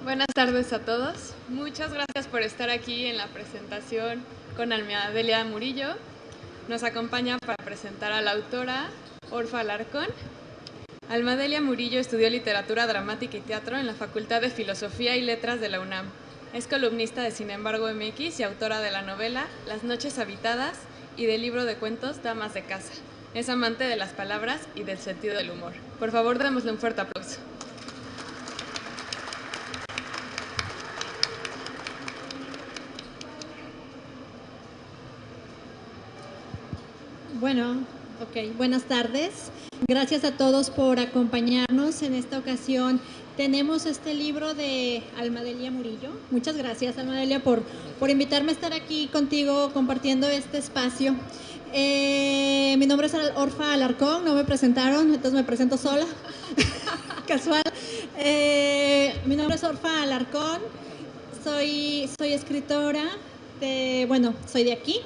Buenas tardes a todos. Muchas gracias por estar aquí en la presentación con Almadelia Murillo. Nos acompaña para presentar a la autora Orfa Alarcón. Almadelia Murillo estudió literatura dramática y teatro en la Facultad de Filosofía y Letras de la UNAM. Es columnista de Sin embargo MX y autora de la novela Las noches habitadas y del libro de cuentos Damas de casa. Es amante de las palabras y del sentido del humor. Por favor, démosle un fuerte aplauso. Bueno, buenas tardes. Gracias a todos por acompañarnos en esta ocasión. Tenemos este libro de Almadelia Murillo. Muchas gracias, Almadelia, por invitarme a estar aquí contigo compartiendo este espacio. Mi nombre es Orfa Alarcón, no me presentaron, entonces me presento sola. Casual. Mi nombre es Orfa Alarcón, soy escritora, soy de aquí.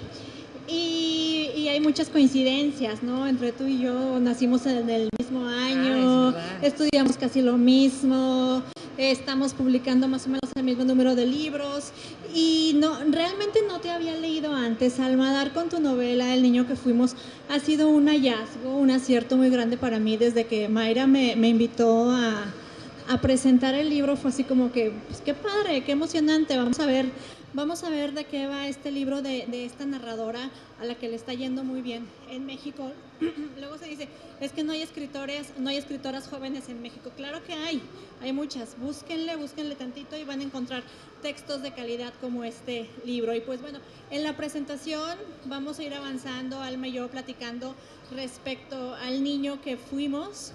Y hay muchas coincidencias, ¿no? Entre tú y yo nacimos en el mismo año, estudiamos casi lo mismo, estamos publicando más o menos el mismo número de libros y realmente no te había leído antes. Alma, dar con tu novela El niño que fuimos ha sido un hallazgo, un acierto muy grande para mí. Desde que Mayra me invitó a presentar el libro fue así como que, pues qué padre, qué emocionante, vamos a ver de qué va este libro de esta narradora a la que le está yendo muy bien en México. Luego se dice, es que no hay escritoras jóvenes en México. Claro que hay muchas. Búsquenle tantito y van a encontrar textos de calidad como este libro. Y pues bueno, en la presentación vamos a ir avanzando, Alma y yo platicando respecto al niño que fuimos.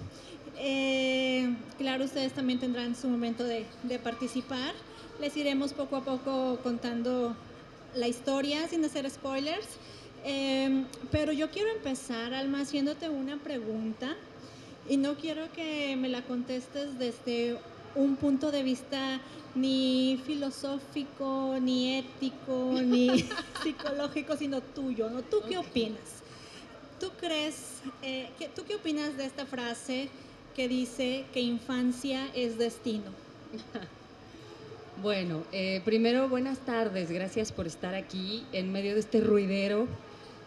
Claro, ustedes también tendrán su momento de participar. Les iremos poco a poco contando la historia sin hacer spoilers. Pero yo quiero empezar, Alma, haciéndote una pregunta y no quiero que me la contestes desde un punto de vista ni filosófico, ni ético, ni psicológico, sino tuyo, ¿no? ¿Tú qué opinas? ¿Tú qué opinas de esta frase que dice que infancia es destino? Bueno, primero buenas tardes, gracias por estar aquí en medio de este ruidero,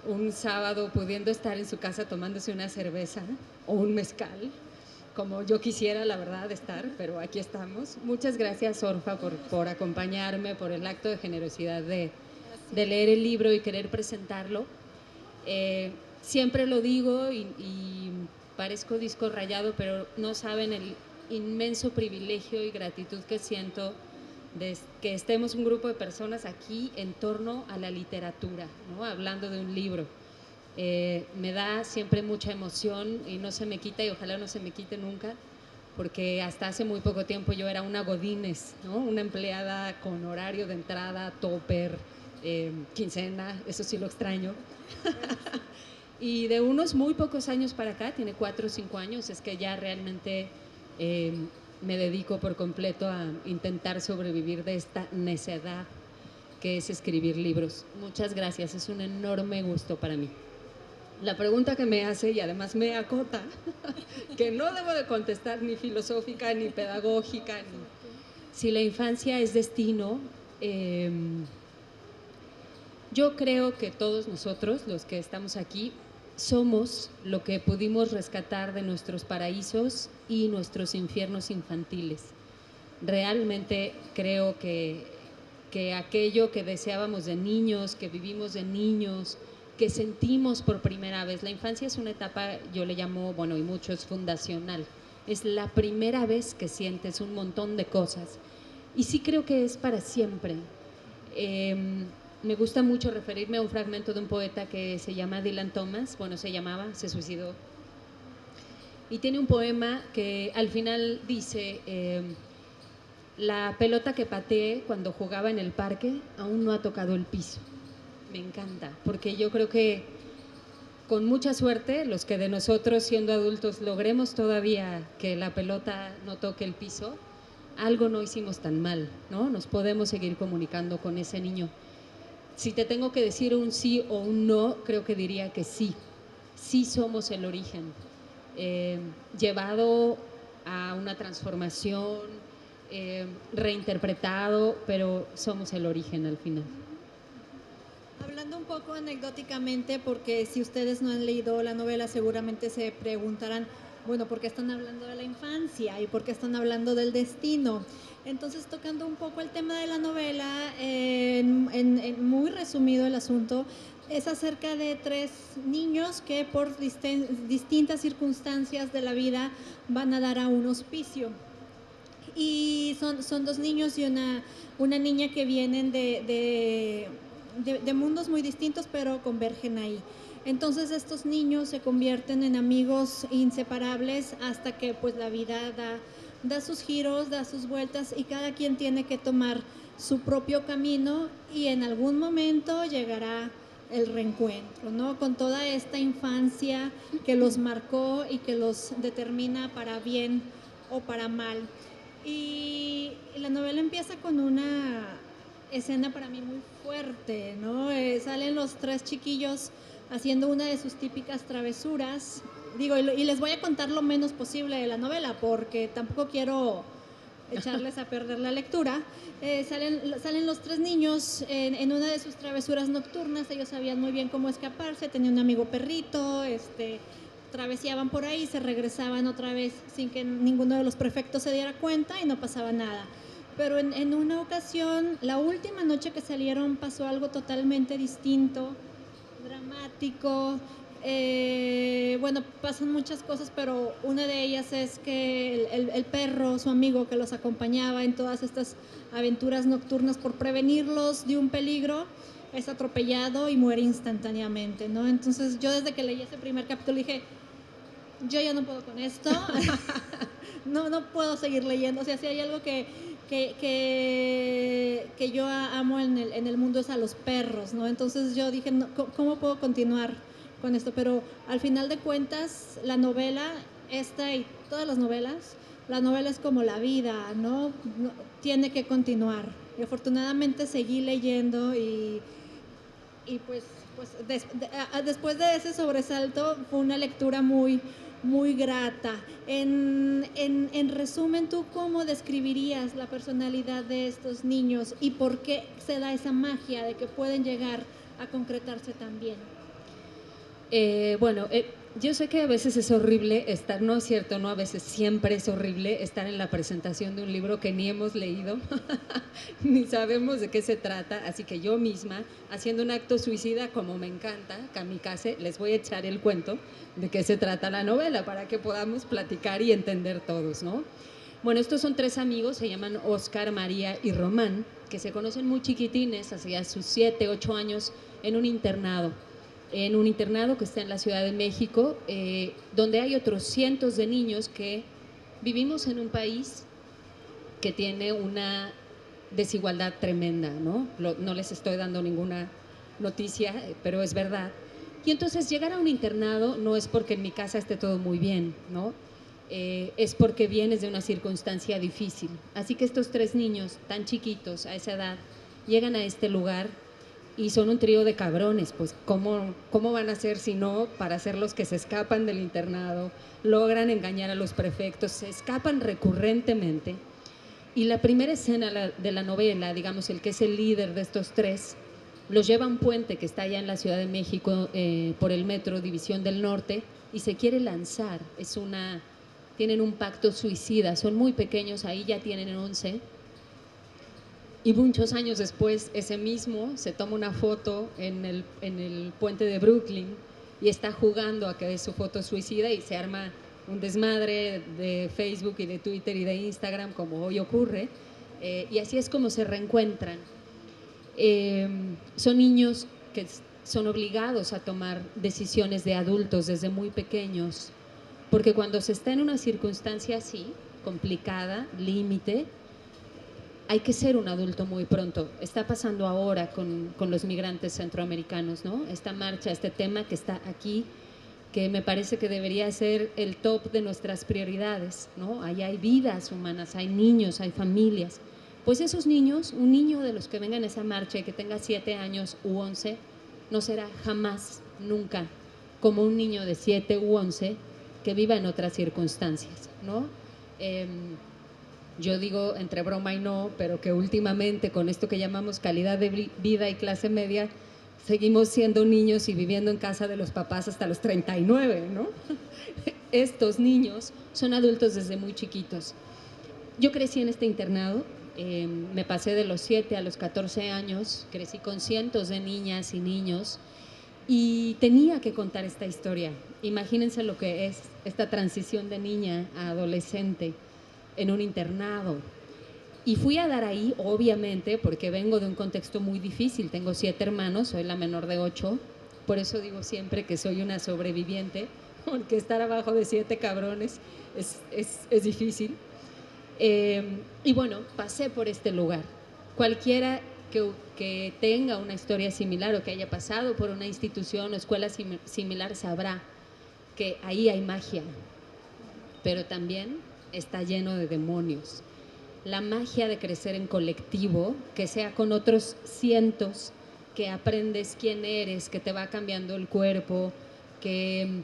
un sábado pudiendo estar en su casa tomándose una cerveza o un mezcal, como yo quisiera la verdad estar, pero aquí estamos. Muchas gracias, Orfa, por acompañarme, por el acto de generosidad de leer el libro y querer presentarlo. Siempre lo digo y parezco disco rayado, pero no saben el inmenso privilegio y gratitud que siento de que estemos un grupo de personas aquí en torno a la literatura, ¿no? Hablando de un libro. Me da siempre mucha emoción y no se me quita y ojalá no se me quite nunca, porque hasta hace muy poco tiempo yo era una godínez, ¿no? Una empleada con horario de entrada, topper, quincena, eso sí lo extraño. Y de unos muy pocos años para acá, tiene 4 o 5 años, es que ya realmente me dedico por completo a intentar sobrevivir de esta necedad que es escribir libros. Muchas gracias, es un enorme gusto para mí. La pregunta que me hace, y además me acota, que no debo de contestar ni filosófica, ni pedagógica, ni si la infancia es destino. Yo creo que todos nosotros, los que estamos aquí, somos lo que pudimos rescatar de nuestros paraísos y nuestros infiernos infantiles. Realmente creo que aquello que deseábamos de niños, que vivimos de niños, que sentimos por primera vez, la infancia es una etapa, yo le llamo, bueno, y mucho es fundacional, es la primera vez que sientes un montón de cosas y sí creo que es para siempre. Me gusta mucho referirme a un fragmento de un poeta que se llama Dylan Thomas, bueno, se llamaba, se suicidó, y tiene un poema que al final dice, la pelota que pateé cuando jugaba en el parque aún no ha tocado el piso. Me encanta, porque yo creo que con mucha suerte, los que de nosotros siendo adultos logremos todavía que la pelota no toque el piso, algo no hicimos tan mal, ¿no? Nos podemos seguir comunicando con ese niño. Si te tengo que decir un sí o un no, creo que diría que sí. Sí somos el origen, llevado a una transformación, reinterpretado, pero somos el origen al final. Hablando un poco anecdóticamente, porque si ustedes no han leído la novela seguramente se preguntarán, bueno, ¿por qué están hablando de la infancia y por qué están hablando del destino? Entonces, tocando un poco el tema de la novela, en muy resumido el asunto, es acerca de 3 niños que por distintas circunstancias de la vida van a dar a un hospicio. Y son 2 niños y una niña que vienen de mundos muy distintos, pero convergen ahí. Entonces estos niños se convierten en amigos inseparables hasta que pues la vida da sus giros, da sus vueltas y cada quien tiene que tomar su propio camino y en algún momento llegará el reencuentro, ¿no? Con toda esta infancia que los marcó y que los determina para bien o para mal. Y la novela empieza con una escena para mí muy fuerte, ¿no? Salen los 3 chiquillos haciendo una de sus típicas travesuras. Digo, y les voy a contar lo menos posible de la novela porque tampoco quiero echarles a perder la lectura. Salen los 3 niños en una de sus travesuras nocturnas. Ellos sabían muy bien cómo escaparse, tenían un amigo perrito, travesiaban por ahí, se regresaban otra vez sin que ninguno de los prefectos se diera cuenta y no pasaba nada. Pero en una ocasión, la última noche que salieron pasó algo totalmente distinto, dramático. Bueno, pasan muchas cosas, pero una de ellas es que el perro, su amigo que los acompañaba en todas estas aventuras nocturnas por prevenirlos de un peligro, es atropellado y muere instantáneamente, ¿no? Entonces yo desde que leí ese primer capítulo dije, yo ya no puedo con esto, no puedo seguir leyendo. O sea, si hay algo que yo amo en el mundo es a los perros, ¿no? Entonces yo dije, no, ¿cómo puedo continuar con esto? Pero al final de cuentas, la novela, esta y todas las novelas, la novela es como la vida, ¿no? Tiene que continuar. Y afortunadamente seguí leyendo y pues después de ese sobresalto fue una lectura muy, muy grata. En resumen, ¿tú cómo describirías la personalidad de estos niños y por qué se da esa magia de que pueden llegar a concretarse tan bien? Bueno, yo sé que a veces es horrible estar, no es cierto, no a veces, siempre es horrible estar en la presentación de un libro que ni hemos leído, ni sabemos de qué se trata, así que yo misma, haciendo un acto suicida como me encanta, kamikaze, les voy a echar el cuento de qué se trata la novela para que podamos platicar y entender todos, ¿no? Bueno, estos son 3 amigos, se llaman Oscar, María y Román, que se conocen muy chiquitines, hacia sus 7, 8 años, en un internado que está en la Ciudad de México, donde hay otros cientos de niños que vivimos en un país que tiene una desigualdad tremenda, ¿no? No les estoy dando ninguna noticia, pero es verdad. Y entonces llegar a un internado no es porque en mi casa esté todo muy bien, ¿no? Es porque vienes de una circunstancia difícil. Así que estos 3 niños tan chiquitos a esa edad llegan a este lugar y son un trío de cabrones, pues ¿cómo van a ser si no para ser los que se escapan del internado, logran engañar a los prefectos, se escapan recurrentemente? Y la primera escena de la novela, digamos, el que es el líder de estos 3, los lleva a un puente que está allá en la Ciudad de México por el metro División del Norte y se quiere lanzar, tienen un pacto suicida, son muy pequeños, ahí ya tienen 11. Y muchos años después, ese mismo se toma una foto en el puente de Brooklyn y está jugando a que es su foto suicida y se arma un desmadre de Facebook y de Twitter y de Instagram, como hoy ocurre, y así es como se reencuentran. Son niños que son obligados a tomar decisiones de adultos desde muy pequeños, porque cuando se está en una circunstancia así, complicada, límite, hay que ser un adulto muy pronto. Está pasando ahora con los migrantes centroamericanos, ¿no? Esta marcha, este tema que está aquí, que me parece que debería ser el top de nuestras prioridades, ¿no? Ahí hay vidas humanas, hay niños, hay familias. Pues esos niños, un niño de los que vengan a esa marcha y que tenga 7 años u 11, no será jamás, nunca, como un niño de 7 u 11 que viva en otras circunstancias, ¿no? Yo digo entre broma y no, pero que últimamente con esto que llamamos calidad de vida y clase media, seguimos siendo niños y viviendo en casa de los papás hasta los 39, ¿no? Estos niños son adultos desde muy chiquitos. Yo crecí en este internado, me pasé de los 7 a los 14 años, crecí con cientos de niñas y niños y tenía que contar esta historia. Imagínense lo que es esta transición de niña a adolescente en un internado. Y fui a dar ahí, obviamente, porque vengo de un contexto muy difícil. Tengo 7 hermanos, soy la menor de 8. Por eso digo siempre que soy una sobreviviente, porque estar abajo de 7 cabrones es difícil. Y bueno, pasé por este lugar. Cualquiera que tenga una historia similar o que haya pasado por una institución o escuela similar sabrá que ahí hay magia, pero también está lleno de demonios. La magia de crecer en colectivo, que sea con otros cientos, que aprendes quién eres, que te va cambiando el cuerpo, que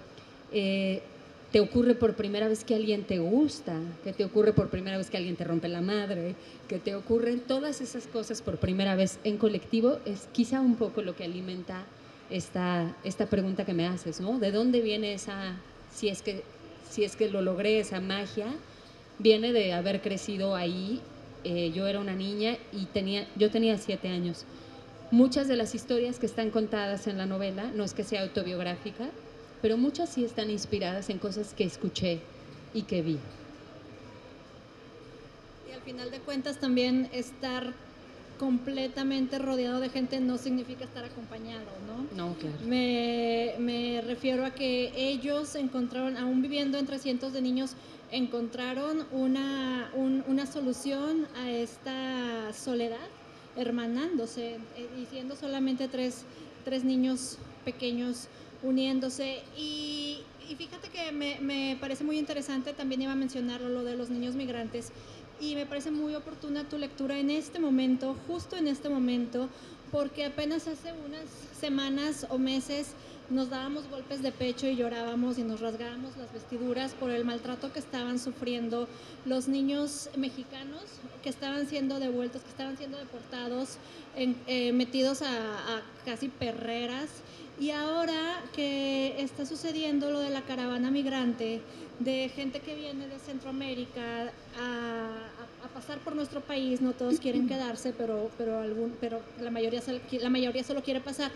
te ocurre por primera vez que alguien te gusta, que te ocurre por primera vez que alguien te rompe la madre, que te ocurren todas esas cosas por primera vez en colectivo, es quizá un poco lo que alimenta esta pregunta que me haces, ¿no? ¿De dónde viene esa, si es que lo logré, esa magia? Viene de haber crecido ahí. Yo era una niña y yo tenía 7 años. Muchas de las historias que están contadas en la novela, no es que sea autobiográfica, pero muchas sí están inspiradas en cosas que escuché y que vi. Y al final de cuentas también estar completamente rodeado de gente no significa estar acompañado, ¿no? No, claro. Me refiero a que ellos encontraron, aún viviendo entre cientos de niños, encontraron una solución a esta soledad, hermanándose y siendo solamente tres niños pequeños uniéndose. Y fíjate que me parece muy interesante, también iba a mencionarlo, lo de los niños migrantes, y me parece muy oportuna tu lectura en este momento, justo en este momento, porque apenas hace unas semanas o meses nos dábamos golpes de pecho y llorábamos y nos rasgábamos las vestiduras por el maltrato que estaban sufriendo los niños mexicanos que estaban siendo devueltos, que estaban siendo deportados, metidos a casi perreras. Y ahora que está sucediendo lo de la caravana migrante, de gente que viene de Centroamérica a pasar por nuestro país, no todos quieren quedarse, pero la mayoría solo quiere pasar.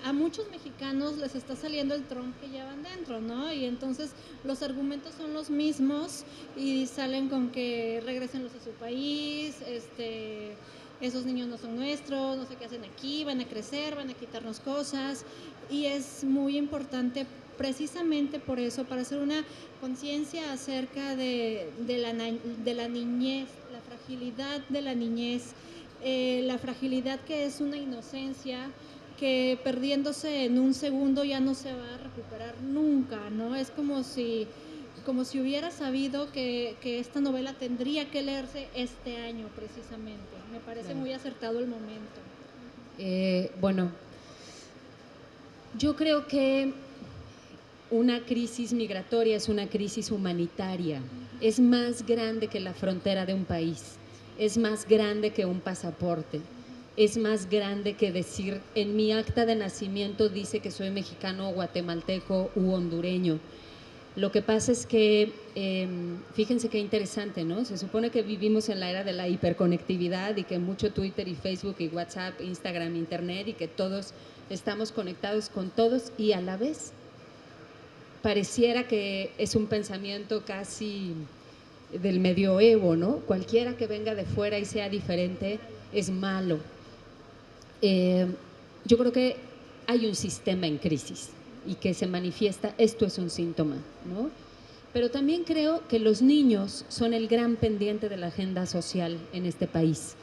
A muchos mexicanos les está saliendo el Trump que llevan dentro, ¿no? Y entonces los argumentos son los mismos y salen con que regresenlos a su país, esos niños no son nuestros, no sé qué hacen aquí, van a crecer, van a quitarnos cosas, y es muy importante precisamente por eso, para hacer una conciencia acerca de la niñez, la fragilidad de la niñez, la fragilidad que es una inocencia que perdiéndose en un segundo ya no se va a recuperar nunca, ¿no? Es como si hubiera sabido que esta novela tendría que leerse este año precisamente. Me parece muy acertado el momento. Bueno, yo creo que una crisis migratoria es una crisis humanitaria. Es más grande que la frontera de un país, es más grande que un pasaporte, es más grande que decir en mi acta de nacimiento dice que soy mexicano, guatemalteco u hondureño. Lo que pasa es que, fíjense qué interesante, ¿no? Se supone que vivimos en la era de la hiperconectividad y que mucho Twitter y Facebook y WhatsApp, Instagram, Internet, y que todos estamos conectados con todos, y a la vez pareciera que es un pensamiento casi del medioevo, ¿no? Cualquiera que venga de fuera y sea diferente es malo. Yo creo que hay un sistema en crisis y que se manifiesta, esto es un síntoma, ¿no? Pero también creo que los niños son el gran pendiente de la agenda social en este país.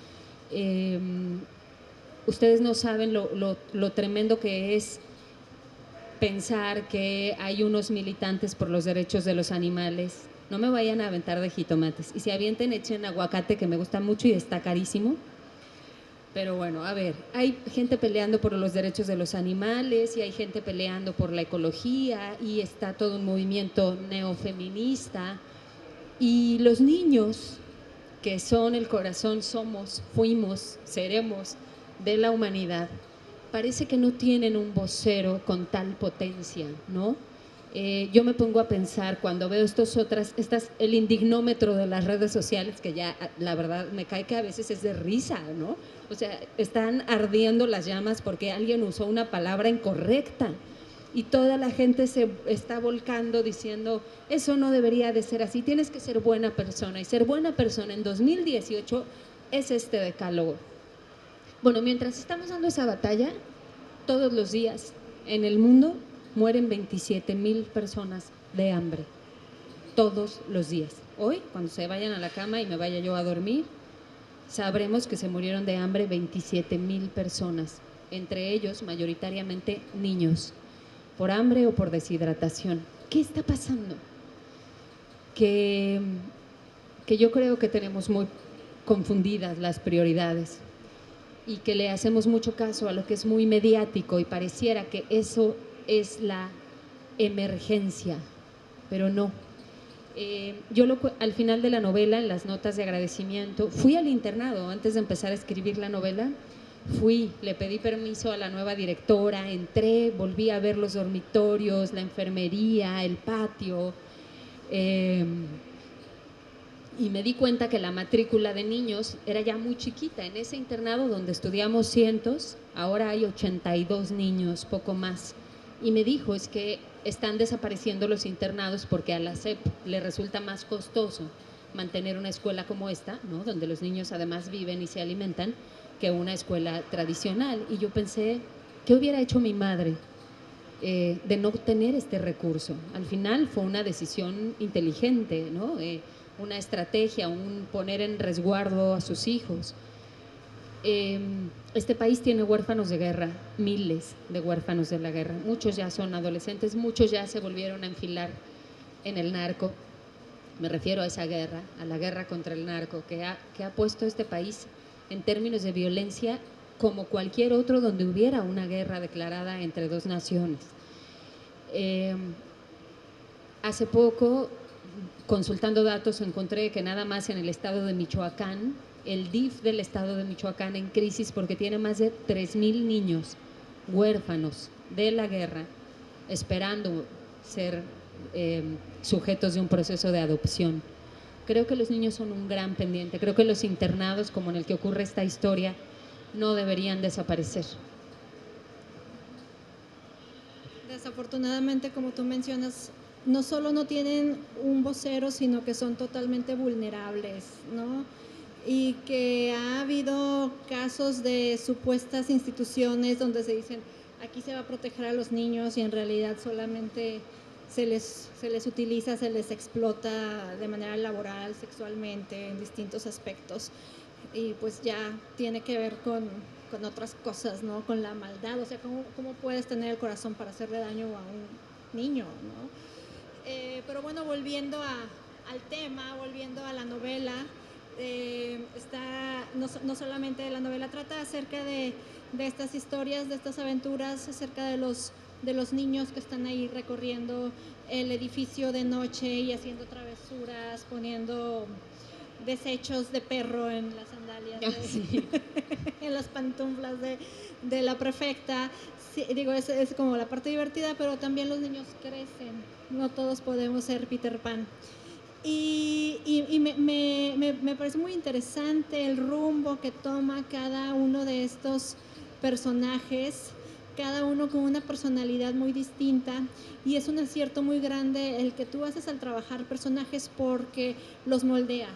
Ustedes no saben lo tremendo que es pensar que hay unos militantes por los derechos de los animales. No me vayan a aventar de jitomates. Y si avienten, echen aguacate, que me gusta mucho y está carísimo. Pero bueno, a ver, hay gente peleando por los derechos de los animales y hay gente peleando por la ecología y está todo un movimiento neofeminista. Y los niños, que son el corazón, somos, fuimos, seremos de la humanidad, parece que no tienen un vocero con tal potencia, ¿no? Yo me pongo a pensar cuando veo el indignómetro de las redes sociales, que ya la verdad me cae que a veces es de risa, ¿no? O sea, están ardiendo las llamas porque alguien usó una palabra incorrecta y toda la gente se está volcando diciendo, eso no debería de ser así, tienes que ser buena persona, y ser buena persona en 2018 es este decálogo. Bueno, mientras estamos dando esa batalla, todos los días en el mundo mueren 27,000 personas de hambre, todos los días. Hoy, cuando se vayan a la cama y me vaya yo a dormir, sabremos que se murieron de hambre 27,000 personas, entre ellos mayoritariamente niños, por hambre o por deshidratación. ¿Qué está pasando? Que yo creo que tenemos muy confundidas las prioridades y que le hacemos mucho caso a lo que es muy mediático y pareciera que eso es la emergencia, pero no. Al final de la novela, en las notas de agradecimiento, fui al internado antes de empezar a escribir la novela. Le pedí permiso a la nueva directora, entré, volví a ver los dormitorios, la enfermería, el patio, y me di cuenta que la matrícula de niños era ya muy chiquita. En ese internado donde estudiamos cientos, ahora hay 82 niños, poco más. Y me dijo, es que están desapareciendo los internados porque a la SEP le resulta más costoso mantener una escuela como esta, ¿no? Donde los niños además viven y se alimentan, que una escuela tradicional. Y yo pensé, ¿qué hubiera hecho mi madre de no tener este recurso? Al final fue una decisión inteligente, ¿no? Una estrategia, un poner en resguardo a sus hijos. Este país tiene huérfanos de guerra, miles de huérfanos de la guerra. Muchos ya son adolescentes, muchos ya se volvieron a enfilar en el narco. Me refiero a esa guerra, a la guerra contra el narco, que ha puesto este país en términos de violencia como cualquier otro donde hubiera una guerra declarada entre dos naciones. Hace poco, consultando datos, encontré que nada más en el estado de Michoacán, el DIF del estado de Michoacán en crisis porque tiene más de 3,000 niños huérfanos de la guerra esperando ser sujetos de un proceso de adopción. Creo que los niños son un gran pendiente, creo que los internados, como en el que ocurre esta historia, no deberían desaparecer. Desafortunadamente, como tú mencionas, no solo no tienen un vocero, sino que son totalmente vulnerables, ¿no? Y que ha habido casos de supuestas instituciones donde se dicen, aquí se va a proteger a los niños y en realidad solamente se les utiliza, se les explota de manera laboral, sexualmente, en distintos aspectos. Y pues ya tiene que ver con otras cosas, ¿no? Con la maldad, o sea, ¿cómo puedes tener el corazón para hacerle daño a un niño, ¿no? Pero bueno, volviendo al tema, volviendo a la novela, no solamente la novela trata acerca de estas historias, de estas aventuras, acerca de los niños que están ahí recorriendo el edificio de noche y haciendo travesuras, poniendo desechos de perro en las sandalias, Sí. en las pantuflas de la prefecta. Sí, digo, es como la parte divertida, pero también los niños crecen, no todos podemos ser Peter Pan. Y me parece muy interesante el rumbo que toma cada uno de estos personajes, cada uno con una personalidad muy distinta, y es un acierto muy grande el que tú haces al trabajar personajes porque los moldeas,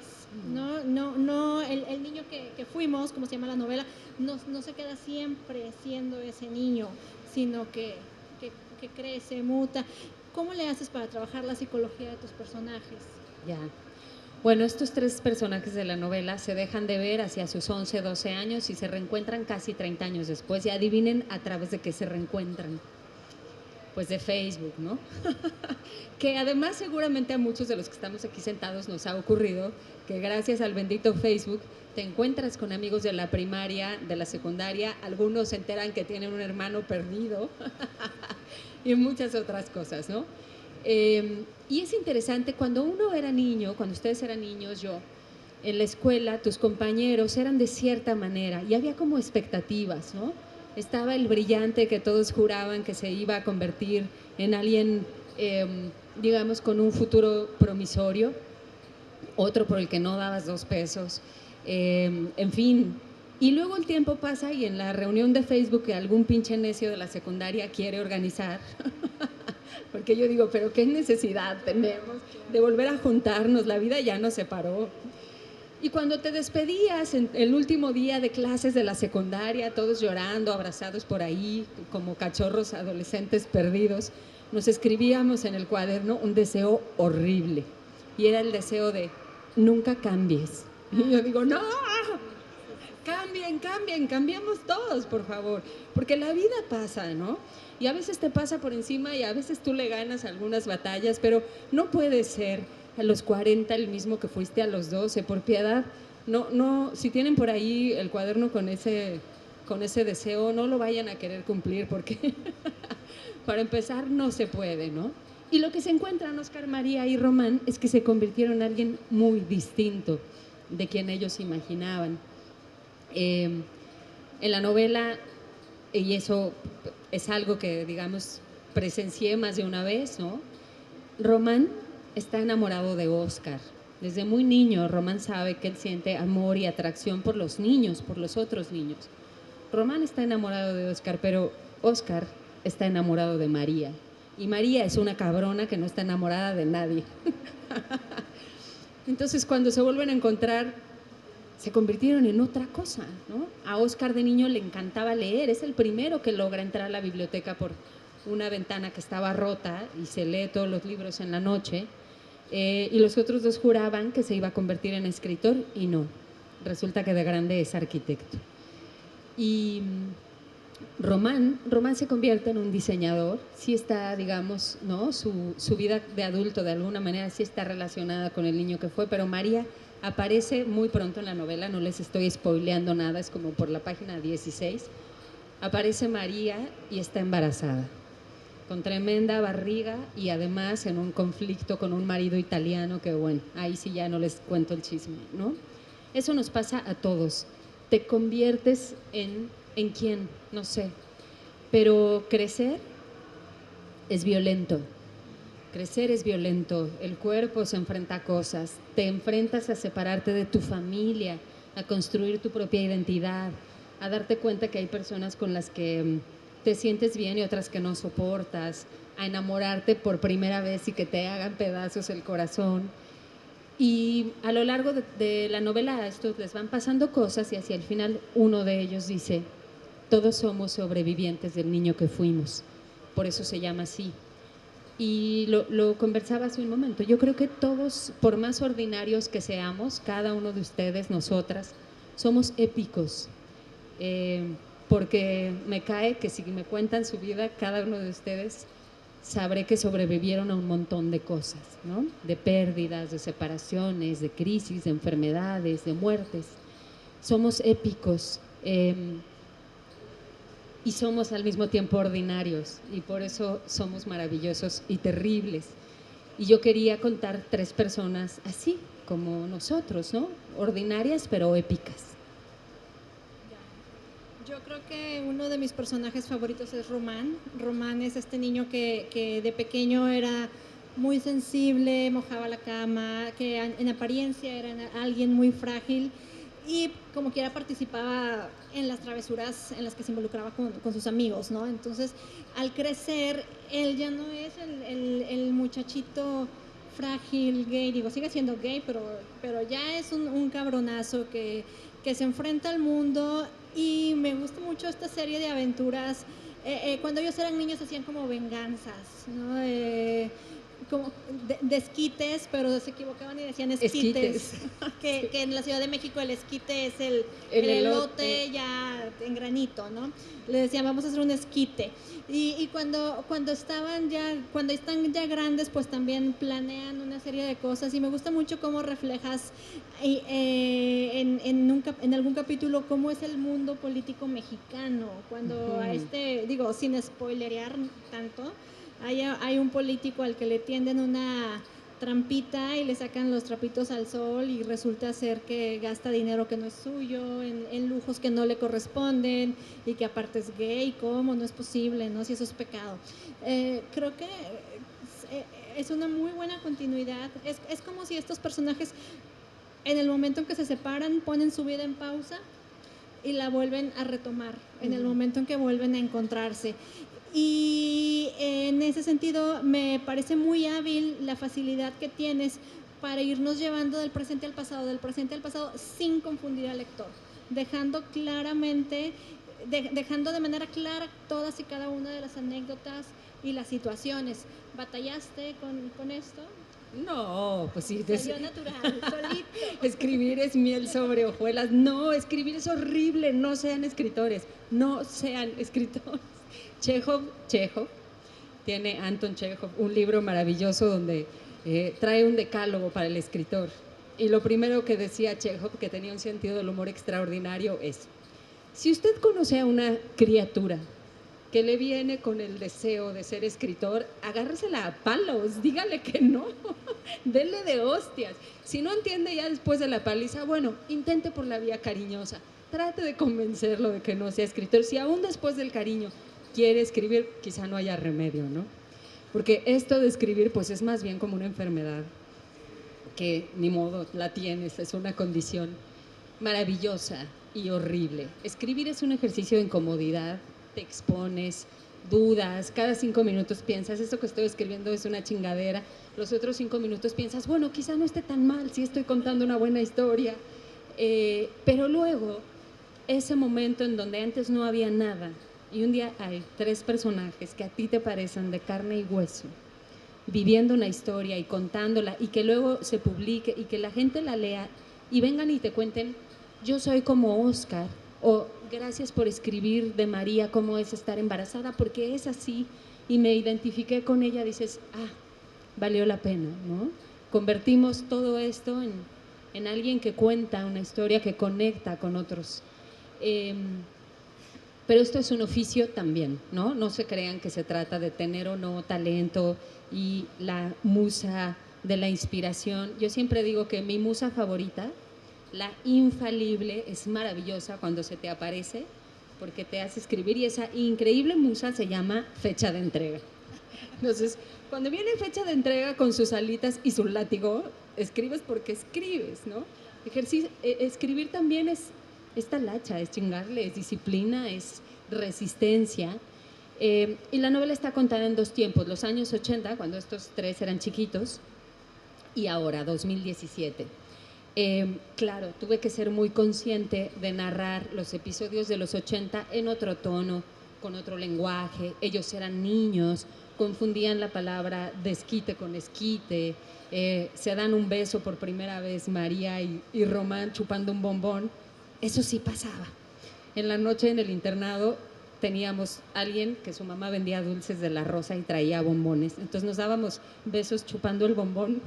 ¿no? El niño que fuimos, como se llama la novela, no se queda siempre siendo ese niño, sino que crece, muta. ¿Cómo le haces para trabajar la psicología de tus personajes? Ya. Bueno, estos tres personajes de la novela se dejan de ver hacia sus 11, 12 años y se reencuentran casi 30 años después. Y adivinen a través de qué se reencuentran. Pues de Facebook, ¿no? Que además seguramente a muchos de los que estamos aquí sentados nos ha ocurrido que gracias al bendito Facebook te encuentras con amigos de la primaria, de la secundaria, algunos se enteran que tienen un hermano perdido y muchas otras cosas, ¿no? Y es interesante, cuando uno era niño, cuando ustedes eran niños, yo, en la escuela, tus compañeros eran de cierta manera y había como expectativas, ¿no? Estaba el brillante que todos juraban que se iba a convertir en alguien, digamos, con un futuro promisorio, otro por el que no dabas 2 pesos, en fin. Y luego el tiempo pasa y en la reunión de Facebook que algún pinche necio de la secundaria quiere organizar, porque yo digo, pero qué necesidad tenemos de volver a juntarnos, la vida ya nos separó. Y cuando te despedías en el último día de clases de la secundaria, todos llorando, abrazados por ahí, como cachorros adolescentes perdidos, nos escribíamos en el cuaderno un deseo horrible. Y era el deseo de, nunca cambies. Y yo digo, no, cambiemos todos, por favor. Porque la vida pasa, ¿no? Y a veces te pasa por encima y a veces tú le ganas algunas batallas, pero no puede ser a los 40 el mismo que fuiste a los 12, por piedad. No, si tienen por ahí el cuaderno con ese deseo, no lo vayan a querer cumplir porque para empezar no se puede, ¿no? Y lo que se encuentran Óscar María y Román es que se convirtieron en alguien muy distinto de quien ellos imaginaban. En la novela, y eso es algo que, digamos, presencié más de una vez, ¿no? Román está enamorado de Óscar. Desde muy niño, Román sabe que él siente amor y atracción por los niños, por los otros niños. Román está enamorado de Óscar, pero Óscar está enamorado de María. Y María es una cabrona que no está enamorada de nadie. Entonces, cuando se vuelven a encontrar, se convirtieron en otra cosa, ¿no? A Óscar de niño le encantaba leer. Es el primero que logra entrar a la biblioteca por una ventana que estaba rota y se lee todos los libros en la noche. Y los otros 2 juraban que se iba a convertir en escritor y no. Resulta que de grande es arquitecto. Y Román se convierte en un diseñador. Sí está, digamos, ¿no? Su vida de adulto de alguna manera sí está relacionada con el niño que fue, pero María aparece muy pronto en la novela, no les estoy spoileando nada, es como por la página 16. Aparece María y está embarazada, con tremenda barriga y además en un conflicto con un marido italiano que, bueno, ahí sí ya no les cuento el chisme, ¿no? Eso nos pasa a todos. Te conviertes en quién, no sé, pero crecer es violento. Crecer es violento, el cuerpo se enfrenta a cosas, te enfrentas a separarte de tu familia, a construir tu propia identidad, a darte cuenta que hay personas con las que te sientes bien y otras que no soportas, a enamorarte por primera vez y que te hagan pedazos el corazón. Y a lo largo de la novela a estos les van pasando cosas y hacia el final uno de ellos dice, todos somos sobrevivientes del niño que fuimos, por eso se llama así. Y lo conversaba hace un momento, yo creo que todos, por más ordinarios que seamos, cada uno de ustedes, nosotras, somos épicos, porque me cae que si me cuentan su vida, cada uno de ustedes, sabré que sobrevivieron a un montón de cosas, ¿no? De pérdidas, de separaciones, de crisis, de enfermedades, de muertes. Somos épicos. Y somos al mismo tiempo ordinarios y por eso somos maravillosos y terribles. Y yo quería contar 3 personas así, como nosotros, ¿no? Ordinarias pero épicas. Yo creo que uno de mis personajes favoritos es Román. Román es este niño que de pequeño era muy sensible, mojaba la cama, que en apariencia era alguien muy frágil y como quiera participaba en las travesuras en las que se involucraba con sus amigos, ¿no? Entonces, al crecer, él ya no es el muchachito frágil, gay, digo, sigue siendo gay, pero ya es un cabronazo que se enfrenta al mundo y me gusta mucho esta serie de aventuras. Cuando ellos eran niños hacían como venganzas, ¿no? Como de esquites, pero se equivocaban y decían esquites. Que en la Ciudad de México el esquite es el elote ya en granito, ¿no? Le decían, vamos a hacer un esquite. Y cuando están ya grandes, pues también planean una serie de cosas y me gusta mucho cómo reflejas en algún capítulo cómo es el mundo político mexicano, cuando digo, sin spoilerear tanto, hay un político al que le tienden una trampita y le sacan los trapitos al sol y resulta ser que gasta dinero que no es suyo, en lujos que no le corresponden y que aparte es gay. ¿Cómo? No es posible, ¿no? Si eso es pecado. Creo que es una muy buena continuidad. Es como si estos personajes, en el momento en que se separan, ponen su vida en pausa y la vuelven a retomar, en el momento en que vuelven a encontrarse. Y en ese sentido me parece muy hábil la facilidad que tienes para irnos llevando del presente al pasado, sin confundir al lector, dejando de manera clara todas y cada una de las anécdotas y las situaciones. ¿Batallaste con esto? No, pues sí. Salió natural, solito. Escribir es miel sobre hojuelas. No, escribir es horrible. No sean escritores. No sean escritores. Anton Chekhov, un libro maravilloso donde trae un decálogo para el escritor. Y lo primero que decía Chekhov, que tenía un sentido del humor extraordinario, es: si usted conoce a una criatura que le viene con el deseo de ser escritor, agárresela a palos, dígale que no, denle de hostias. Si no entiende ya después de la paliza, bueno, intente por la vía cariñosa, trate de convencerlo de que no sea escritor. Si aún después del cariño quiere escribir, quizá no haya remedio, ¿no? Porque esto de escribir pues es más bien como una enfermedad que ni modo la tienes, es una condición maravillosa y horrible. Escribir es un ejercicio de incomodidad, te expones, dudas, cada 5 minutos piensas, esto que estoy escribiendo es una chingadera, los otros 5 minutos piensas, bueno, quizá no esté tan mal si estoy contando una buena historia, pero luego, ese momento en donde antes no había nada, y un día hay 3 personajes que a ti te parecen de carne y hueso, viviendo una historia y contándola, y que luego se publique y que la gente la lea y vengan y te cuenten: yo soy como Oscar, o gracias por escribir de María cómo es estar embarazada, porque es así y me identifiqué con ella. Dices, valió la pena, ¿no? Convertimos todo esto en alguien que cuenta una historia, que conecta con otros. Pero esto es un oficio también, ¿no? No se crean que se trata de tener o no talento y la musa de la inspiración. Yo siempre digo que mi musa favorita, la infalible, es maravillosa cuando se te aparece porque te hace escribir, y esa increíble musa se llama fecha de entrega. Entonces, cuando viene fecha de entrega con sus alitas y su látigo, escribes porque escribes, ¿no? Escribir también es talacha, es chingarle, es disciplina, es resistencia. Y la novela está contada en 2 tiempos: los años 80, cuando estos 3 eran chiquitos, y ahora, 2017. Claro, tuve que ser muy consciente de narrar los episodios de los 80 en otro tono, con otro lenguaje. Ellos eran niños, confundían la palabra desquite con esquite, se dan un beso por primera vez María y Román chupando un bombón. Eso sí pasaba. En la noche en el internado teníamos alguien que su mamá vendía dulces de la Rosa y traía bombones, entonces nos dábamos besos chupando el bombón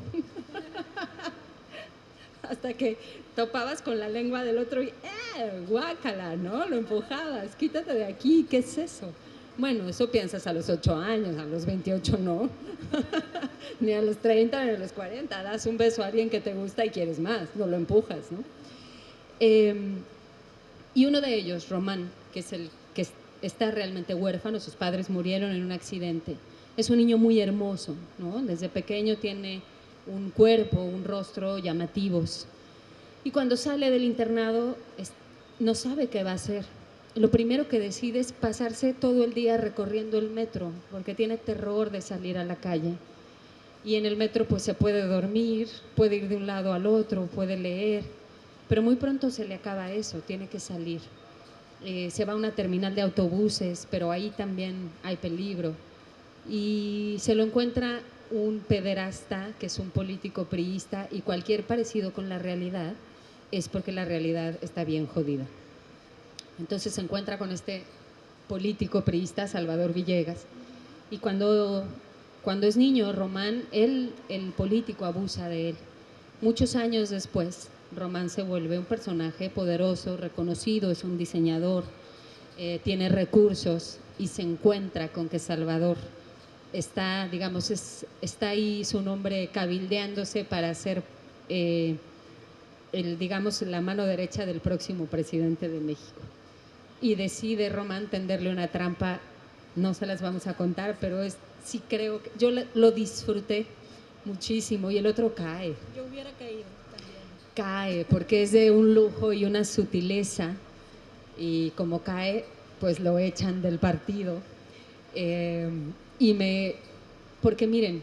hasta que topabas con la lengua del otro y guácala, ¿no? Lo empujabas, quítate de aquí, ¿qué es eso? Bueno, eso piensas a los 8 años, a los 28 no, ni a los 30 ni a los 40, das un beso a alguien que te gusta y quieres más, no lo empujas, ¿no? Y uno de ellos, Román, que es el que está realmente huérfano, sus padres murieron en un accidente, es un niño muy hermoso, ¿no? Desde pequeño tiene un cuerpo, un rostro llamativos, y cuando sale del internado no sabe qué va a hacer. Lo primero que decide es pasarse todo el día recorriendo el metro, porque tiene terror de salir a la calle, y en el metro pues se puede dormir, puede ir de un lado al otro, puede leer, pero muy pronto se le acaba eso, tiene que salir. Se va a una terminal de autobuses, pero ahí también hay peligro, y se lo encuentra un pederasta que es un político priista, y cualquier parecido con la realidad es porque la realidad está bien jodida. Entonces se encuentra con este político priista, Salvador Villegas, y cuando es niño, Román, el político abusa de él. Muchos años después, Román se vuelve un personaje poderoso, reconocido, es un diseñador, tiene recursos, y se encuentra con que Salvador está, digamos, está ahí su nombre cabildeándose para ser, digamos, la mano derecha del próximo presidente de México. Y decide Román tenderle una trampa, no se las vamos a contar, pero sí creo que yo lo disfruté muchísimo y el otro cae. Yo hubiera caído también. Cae, porque es de un lujo y una sutileza, y como cae, pues lo echan del partido. Porque miren,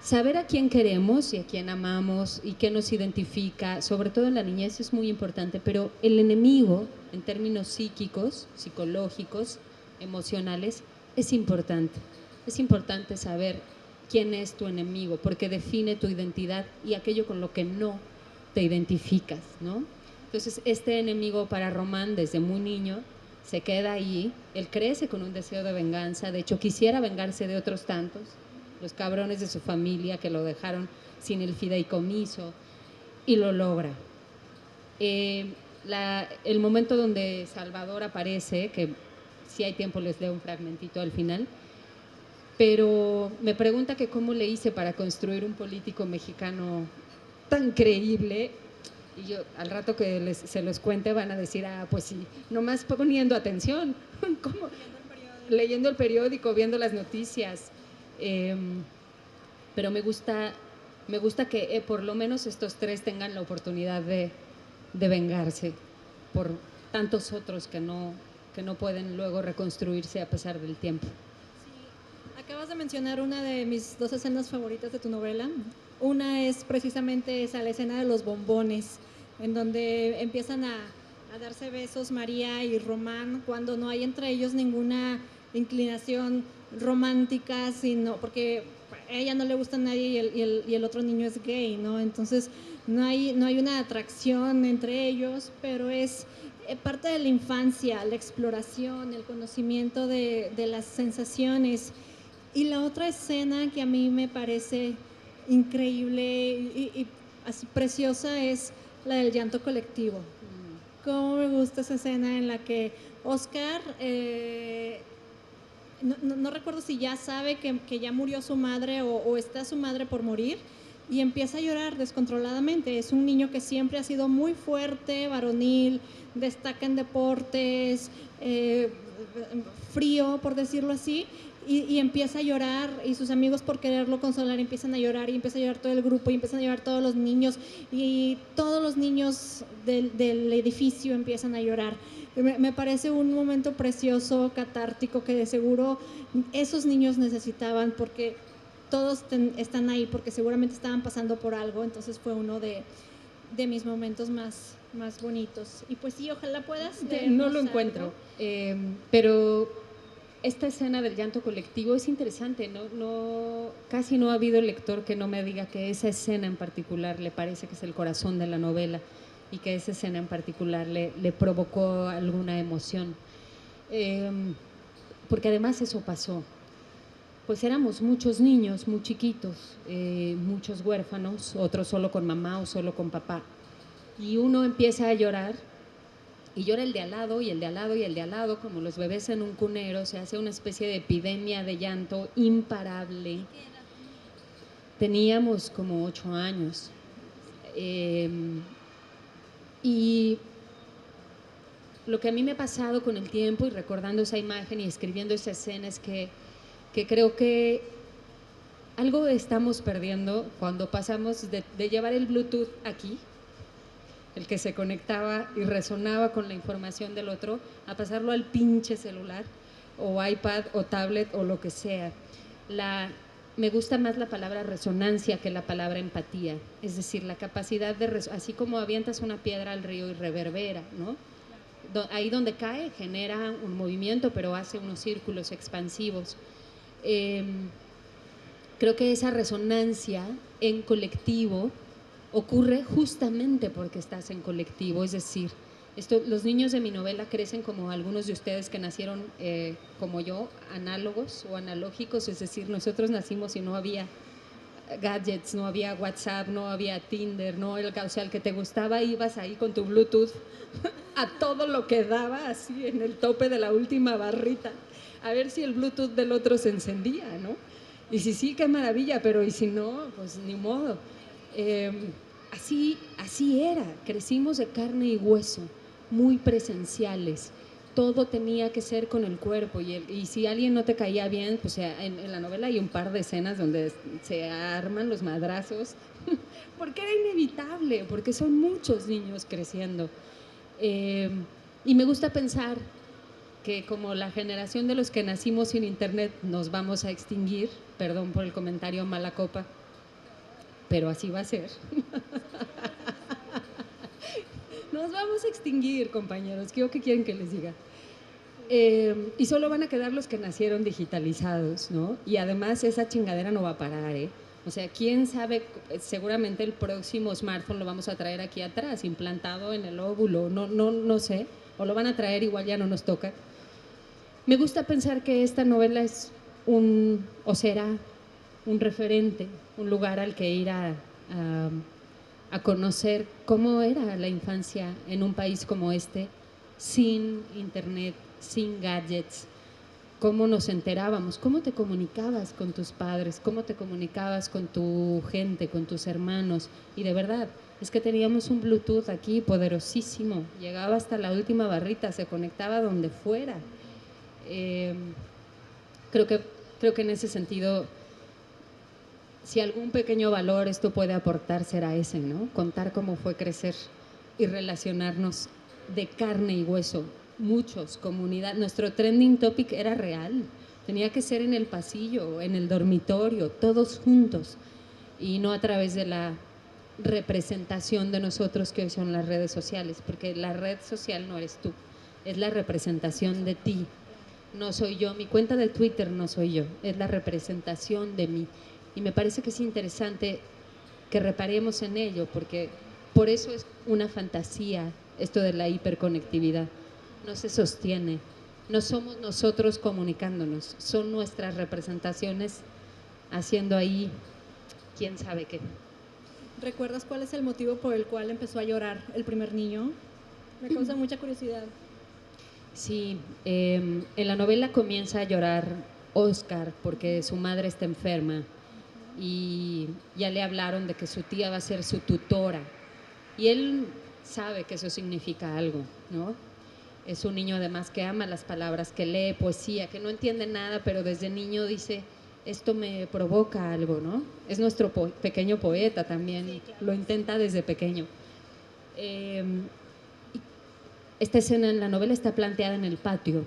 saber a quién queremos y a quién amamos y qué nos identifica, sobre todo en la niñez, es muy importante, pero el enemigo, en términos psíquicos, psicológicos, emocionales, es importante. Es importante saber quién es tu enemigo, porque define tu identidad y aquello con lo que no te identificas, ¿no? Entonces, este enemigo para Román, desde muy niño, se queda ahí. Él crece con un deseo de venganza. De hecho, quisiera vengarse de otros tantos, los cabrones de su familia que lo dejaron sin el fideicomiso, y lo logra. El momento donde Salvador aparece, que si hay tiempo les leo un fragmentito al final, pero me pregunta que cómo le hice para construir un político mexicano tan creíble, y yo al rato que se los cuente van a decir, pues sí, nomás poniendo atención, ¿cómo? Leyendo el periódico, viendo las noticias, pero me gusta que por lo menos estos tres tengan la oportunidad de vengarse por tantos otros que no pueden luego reconstruirse a pesar del tiempo. Acabas de mencionar una de mis dos escenas favoritas de tu novela. Una es precisamente esa, la escena de los bombones, en donde empiezan a darse besos María y Román, cuando no hay entre ellos ninguna inclinación romántica, sino porque a ella no le gusta a nadie y el otro niño es gay, ¿no? Entonces no hay una atracción entre ellos, pero es parte de la infancia, la exploración, el conocimiento de las sensaciones. Y la otra escena que a mí me parece increíble y así preciosa es la del llanto colectivo. Cómo me gusta esa escena en la que Oscar, no recuerdo si ya sabe que ya murió su madre o está su madre por morir, y empieza a llorar descontroladamente. Es un niño que siempre ha sido muy fuerte, varonil, destaca en deportes, frío, por decirlo así, y empieza a llorar, y sus amigos, por quererlo consolar, empiezan a llorar, y empieza a llorar todo el grupo, y empiezan a llorar todos los niños, y todos los niños del edificio empiezan a llorar. Me parece un momento precioso, catártico, que de seguro esos niños necesitaban, porque todos están ahí porque seguramente estaban pasando por algo. Entonces fue uno de mis momentos más bonitos. Y pues sí, ojalá puedas leernos. No lo encuentro, pero esta escena del llanto colectivo es interesante. Casi no ha habido lector que no me diga que esa escena en particular le parece que es el corazón de la novela y que esa escena en particular le provocó alguna emoción, porque además eso pasó. Pues éramos muchos niños, muy chiquitos, muchos huérfanos, otros solo con mamá o solo con papá, y uno empieza a llorar, y llora el de al lado, y el de al lado, y el de al lado, como los bebés en un cunero. Se hace una especie de epidemia de llanto imparable. Teníamos como 8 años. Y lo que a mí me ha pasado con el tiempo, y recordando esa imagen y escribiendo esa escena, es que creo que algo estamos perdiendo cuando pasamos de llevar el Bluetooth aquí, el que se conectaba y resonaba con la información del otro, a pasarlo al pinche celular o iPad o tablet o lo que sea. Me gusta más la palabra resonancia que la palabra empatía, es decir, la capacidad de, así como avientas una piedra al río y reverbera, ¿no? Ahí donde cae genera un movimiento, pero hace unos círculos expansivos. Creo que esa resonancia en colectivo ocurre justamente porque estás en colectivo. Es decir, los niños de mi novela crecen como algunos de ustedes que nacieron como yo, análogos o analógicos. Es decir, nosotros nacimos y no había gadgets, no había WhatsApp, no había Tinder, no, o sea, el que te gustaba ibas ahí con tu Bluetooth a todo lo que daba, así en el tope de la última barrita, a ver si el Bluetooth del otro se encendía, ¿no? Y si sí, qué maravilla, pero y si no, pues ni modo. Así era, crecimos de carne y hueso, muy presenciales. Todo tenía que ser con el cuerpo y si alguien no te caía bien, pues en la novela hay un par de escenas donde se arman los madrazos, porque era inevitable, porque son muchos niños creciendo. Y me gusta pensar que como la generación de los que nacimos sin internet nos vamos a extinguir, perdón por el comentario mala copa, pero así va a ser. Nos vamos a extinguir, compañeros. ¿Qué quieren que les diga? Y solo van a quedar los que nacieron digitalizados, ¿no? Y además esa chingadera no va a parar, ¿eh? O sea, quién sabe, seguramente el próximo smartphone lo vamos a traer aquí atrás, implantado en el óvulo, no sé, o lo van a traer, igual ya no nos toca. Me gusta pensar que esta novela es o será un referente, un lugar al que ir a conocer cómo era la infancia en un país como este, sin internet, sin gadgets, cómo nos enterábamos, cómo te comunicabas con tus padres, cómo te comunicabas con tu gente, con tus hermanos. Y de verdad, es que teníamos un Bluetooth aquí poderosísimo, llegaba hasta la última barrita, se conectaba donde fuera. Creo que en ese sentido, si algún pequeño valor esto puede aportar, será ese, ¿no? Contar cómo fue crecer y relacionarnos de carne y hueso. Muchos, comunidad. Nuestro trending topic era real. Tenía que ser en el pasillo, en el dormitorio, todos juntos. Y no a través de la representación de nosotros que hoy son las redes sociales. Porque la red social no eres tú, es la representación de ti. No soy yo, mi cuenta de Twitter no soy yo, es la representación de mí. Y me parece que es interesante que reparemos en ello, porque por eso es una fantasía esto de la hiperconectividad. No se sostiene, no somos nosotros comunicándonos, son nuestras representaciones haciendo ahí quién sabe qué. ¿Recuerdas cuál es el motivo por el cual empezó a llorar el primer niño? Me causa mucha curiosidad. Sí, en la novela comienza a llorar Oscar porque su madre está enferma y ya le hablaron de que su tía va a ser su tutora y él sabe que eso significa algo, ¿no? Es un niño además que ama las palabras, que lee poesía, que no entiende nada, pero desde niño dice, esto me provoca algo, ¿no? Es nuestro pequeño poeta también, sí, claro. Lo intenta desde pequeño. Esta escena en la novela está planteada en el patio,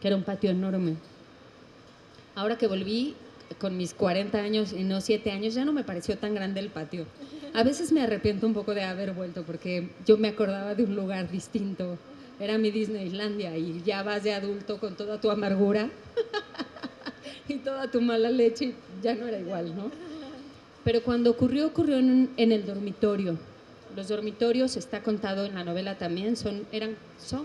que era un patio enorme. Ahora que volví con mis 40 años y no 7 años, ya no me pareció tan grande el patio. A veces me arrepiento un poco de haber vuelto porque yo me acordaba de un lugar distinto. Era mi Disneylandia y ya vas de adulto con toda tu amargura y toda tu mala leche y ya no era igual, ¿no? Pero cuando ocurrió en el dormitorio. Los dormitorios, está contado en la novela también, son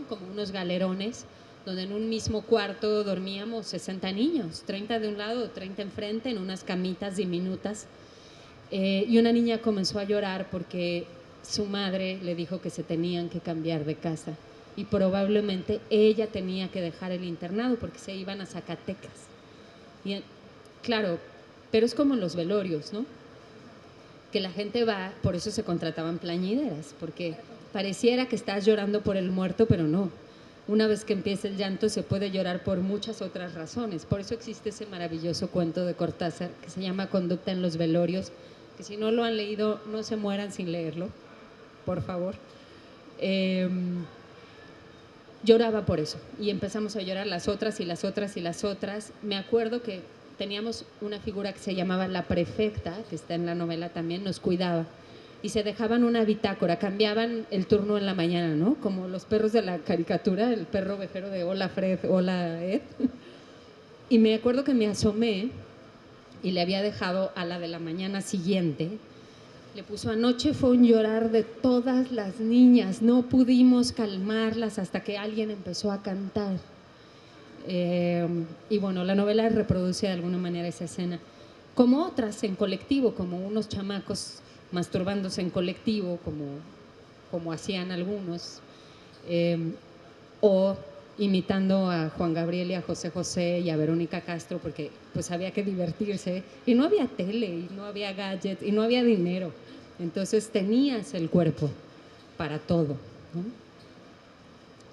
como unos galerones donde en un mismo cuarto dormíamos 60 niños, 30 de un lado, 30 enfrente, en unas camitas diminutas. Y una niña comenzó a llorar porque su madre le dijo que se tenían que cambiar de casa y probablemente ella tenía que dejar el internado porque se iban a Zacatecas. Y, claro, pero es como los velorios, ¿no? Que la gente va, por eso se contrataban plañideras, porque pareciera que estás llorando por el muerto, pero no. Una vez que empieza el llanto se puede llorar por muchas otras razones. Por eso existe ese maravilloso cuento de Cortázar que se llama Conducta en los velorios, que si no lo han leído, no se mueran sin leerlo, por favor. Lloraba por eso y empezamos a llorar las otras y las otras y las otras. Me acuerdo que teníamos una figura que se llamaba la prefecta, que está en la novela también, nos cuidaba y se dejaban una bitácora, cambiaban el turno en la mañana, ¿no? Como los perros de la caricatura, el perro ovejero de hola Fred, hola Ed. Y me acuerdo que me asomé y le había dejado a la de la mañana siguiente, le puso anoche fue un llorar de todas las niñas, no pudimos calmarlas hasta que alguien empezó a cantar. Y bueno, la novela reproduce de alguna manera esa escena, como otras en colectivo, como unos chamacos masturbándose en colectivo, como hacían algunos, o imitando a Juan Gabriel y a José José y a Verónica Castro, porque pues había que divertirse y no había tele y no había gadgets y no había dinero. Entonces tenías el cuerpo para todo, ¿no?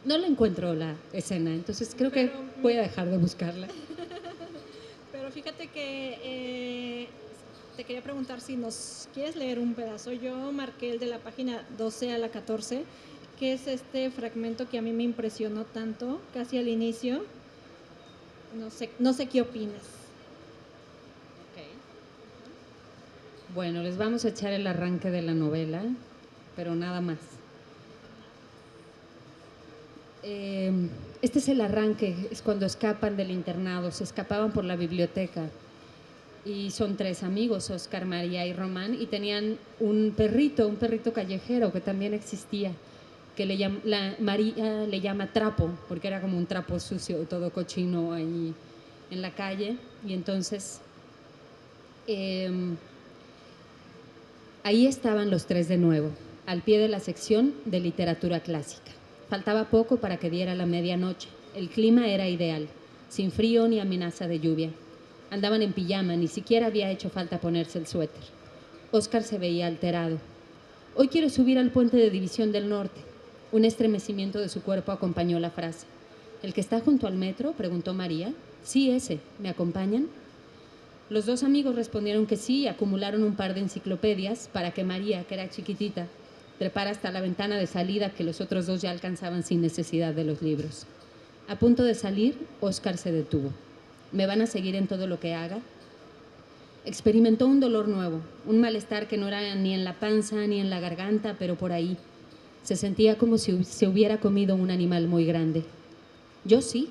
No la encuentro la escena, entonces creo que voy a dejar de buscarla. Pero fíjate que te quería preguntar si nos quieres leer un pedazo. Yo marqué el de la página 12 a la 14, que es este fragmento que a mí me impresionó tanto, casi al inicio. No sé qué opinas. Okay. Bueno, les vamos a echar el arranque de la novela, pero nada más. Este es el arranque, es cuando escapan del internado, se escapaban por la biblioteca y son 3 amigos, Óscar, María y Román, y tenían un perrito callejero que también existía, que María le llama Trapo, porque era como un trapo sucio, todo cochino ahí en la calle, y entonces ahí estaban los 3 de nuevo, al pie de la sección de literatura clásica. Faltaba poco para que diera la medianoche. El clima era ideal, sin frío ni amenaza de lluvia. Andaban en pijama, ni siquiera había hecho falta ponerse el suéter. Óscar se veía alterado. Hoy quiero subir al puente de División del Norte. Un estremecimiento de su cuerpo acompañó la frase. ¿El que está junto al metro?, preguntó María. Sí, ese. ¿Me acompañan? Los 2 amigos respondieron que sí y acumularon un par de enciclopedias para que María, que era chiquitita, trepara hasta la ventana de salida que los otros 2 ya alcanzaban sin necesidad de los libros. A punto de salir, Óscar se detuvo. ¿Me van a seguir en todo lo que haga? Experimentó un dolor nuevo, un malestar que no era ni en la panza ni en la garganta, pero por ahí. Se sentía como si se hubiera comido un animal muy grande. Yo sí,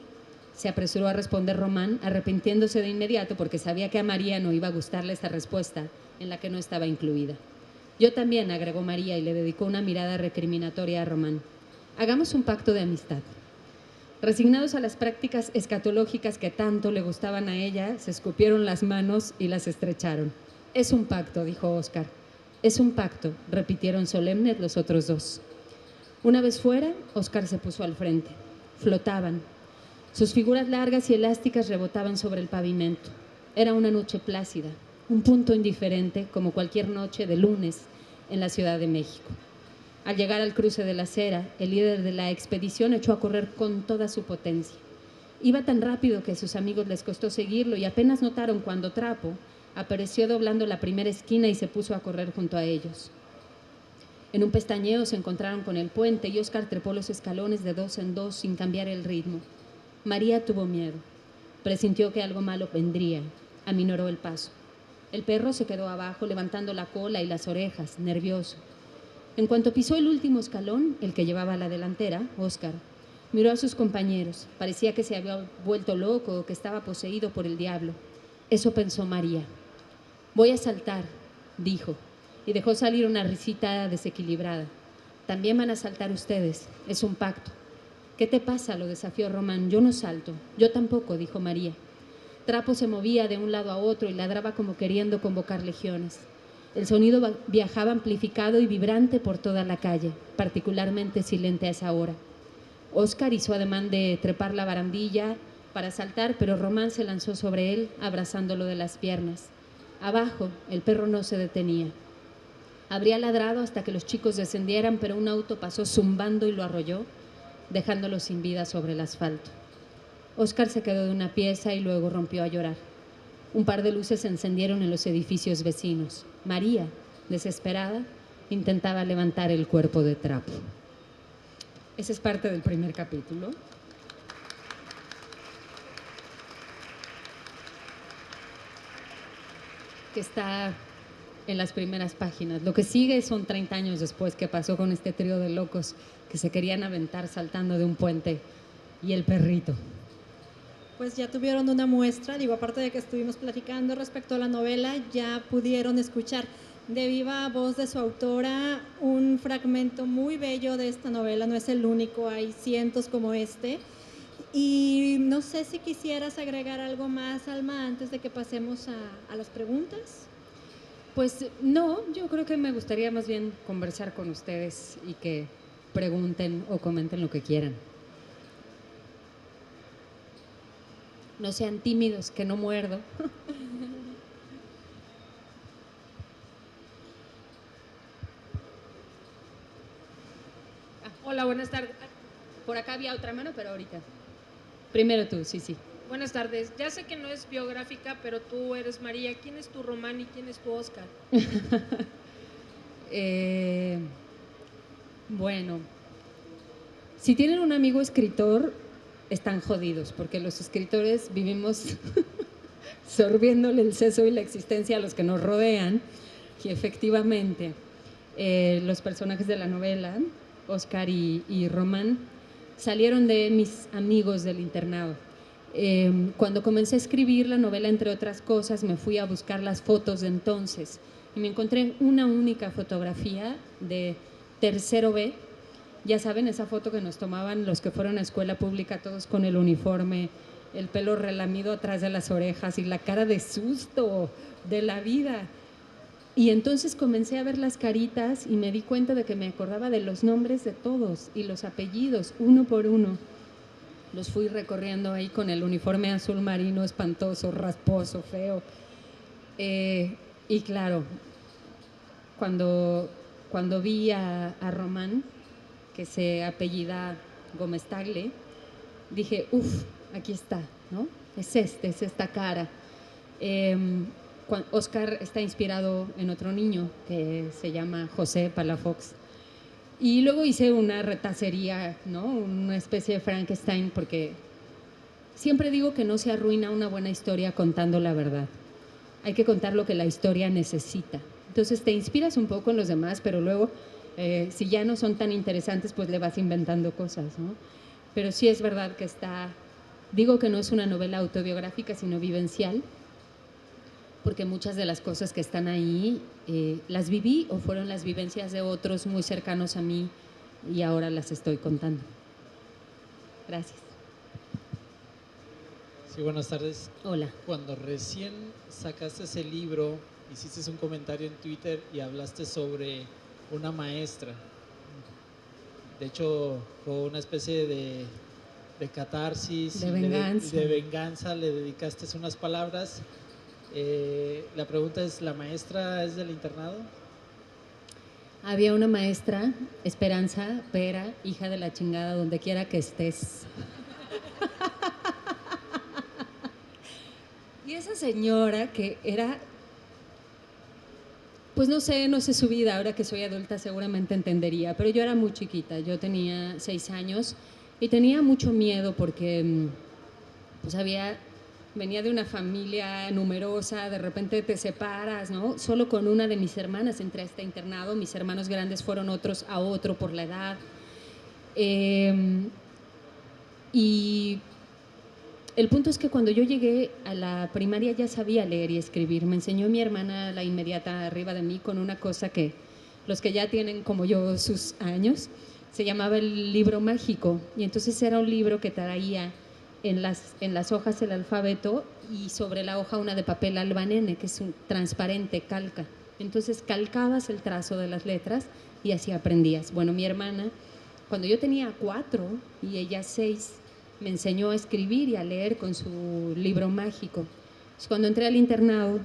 se apresuró a responder Román, arrepintiéndose de inmediato porque sabía que a María no iba a gustarle esta respuesta en la que no estaba incluida. Yo también, agregó María y le dedicó una mirada recriminatoria a Román. Hagamos un pacto de amistad. Resignados a las prácticas escatológicas que tanto le gustaban a ella, se escupieron las manos y las estrecharon. Es un pacto, dijo Óscar. Es un pacto, repitieron solemnes los otros 2. Una vez fuera, Óscar se puso al frente. Flotaban. Sus figuras largas y elásticas rebotaban sobre el pavimento. Era una noche plácida, un punto indiferente como cualquier noche de lunes en la Ciudad de México. Al llegar al cruce de la acera, el líder de la expedición echó a correr con toda su potencia. Iba tan rápido que a sus amigos les costó seguirlo y apenas notaron cuando Trapo apareció doblando la primera esquina y se puso a correr junto a ellos. En un pestañeo se encontraron con el puente y Óscar trepó los escalones de 2 en 2 sin cambiar el ritmo. María tuvo miedo. Presintió que algo malo vendría. Aminoró el paso. El perro se quedó abajo, levantando la cola y las orejas, nervioso. En cuanto pisó el último escalón, el que llevaba a la delantera, Óscar miró a sus compañeros. Parecía que se había vuelto loco o que estaba poseído por el diablo. Eso pensó María. Voy a saltar, dijo, y dejó salir una risita desequilibrada. También van a saltar ustedes, es un pacto. ¿Qué te pasa?, lo desafió Román. Yo no salto. Yo tampoco, dijo María. Trapo se movía de un lado a otro y ladraba como queriendo convocar legiones. El sonido viajaba amplificado y vibrante por toda la calle, particularmente silente a esa hora. Óscar hizo ademán de trepar la barandilla para saltar, pero Román se lanzó sobre él, abrazándolo de las piernas. Abajo, el perro no se detenía. Habría ladrado hasta que los chicos descendieran, pero un auto pasó zumbando y lo arrolló, dejándolo sin vida sobre el asfalto. Óscar se quedó de una pieza y luego rompió a llorar. Un par de luces se encendieron en los edificios vecinos. María, desesperada, intentaba levantar el cuerpo de Trapo. Esa es parte del primer capítulo. Que está en las primeras páginas. Lo que sigue son 30 años después, que pasó con este trío de locos que se querían aventar saltando de un puente y el perrito. Pues ya tuvieron una muestra, digo, aparte de que estuvimos platicando respecto a la novela, ya pudieron escuchar de viva voz de su autora un fragmento muy bello de esta novela. No es el único, hay cientos como este. Y no sé si quisieras agregar algo más, Alma, antes de que pasemos a las preguntas. Pues no, yo creo que me gustaría más bien conversar con ustedes y que pregunten o comenten lo que quieran. No sean tímidos, que no muerdo. Hola, buenas tardes. Por acá había otra mano, pero ahorita. Primero tú, sí, sí. Buenas tardes. Ya sé que no es biográfica, pero tú eres María. ¿Quién es tu Román y quién es tu Oscar? Bueno, si tienen un amigo escritor, están jodidos, porque los escritores vivimos sorbiéndole el seso y la existencia a los que nos rodean. Y efectivamente, los personajes de la novela, Oscar y Román, salieron de mis amigos del internado. Cuando comencé a escribir la novela, entre otras cosas, me fui a buscar las fotos de entonces y me encontré una única fotografía de tercero B. Ya saben, esa foto que nos tomaban los que fueron a escuela pública, todos con el uniforme, el pelo relamido atrás de las orejas y la cara de susto de la vida. Y entonces comencé a ver las caritas y me di cuenta de que me acordaba de los nombres de todos y los apellidos, uno por uno. Los fui recorriendo ahí con el uniforme azul marino, espantoso, rasposo, feo. Y claro, cuando vi a Román, que se apellida Gómez Tagle, dije, uff, aquí está, ¿no? Es esta cara. Oscar está inspirado en otro niño que se llama José Palafox. Y luego hice una retacería, ¿no? Una especie de Frankenstein, porque siempre digo que no se arruina una buena historia contando la verdad. Hay que contar lo que la historia necesita. Entonces te inspiras un poco en los demás, pero luego, si ya no son tan interesantes, pues le vas inventando cosas, ¿no? Pero sí es verdad que digo que no es una novela autobiográfica, sino vivencial, porque muchas de las cosas que están ahí las viví o fueron las vivencias de otros muy cercanos a mí y ahora las estoy contando. Gracias. Sí, buenas tardes. Hola. Cuando recién sacaste ese libro, hiciste un comentario en Twitter y hablaste sobre una maestra. De hecho, fue una especie de catarsis, de venganza. De venganza, le dedicaste unas palabras. La pregunta es, ¿la maestra es del internado? Había una maestra, Esperanza Pera, hija de la chingada, donde quiera que estés. Y esa señora que era, pues no sé su vida, ahora que soy adulta seguramente entendería, pero yo era muy chiquita, yo tenía 6 años y tenía mucho miedo porque pues venía de una familia numerosa, de repente te separas, ¿no? Solo con una de mis hermanas entré a este internado, mis hermanos grandes fueron otros a otro por la edad. Y el punto es que cuando yo llegué a la primaria ya sabía leer y escribir. Me enseñó mi hermana, la inmediata arriba de mí, con una cosa que los que ya tienen como yo sus años, se llamaba el libro mágico. Y entonces era un libro que traía en las hojas el alfabeto y sobre la hoja una de papel albanene, que es un transparente, calca. Entonces calcabas el trazo de las letras y así aprendías. Bueno, mi hermana, cuando yo tenía 4 y ella 6, me enseñó a escribir y a leer con su libro mágico. Entonces, cuando entré al internado,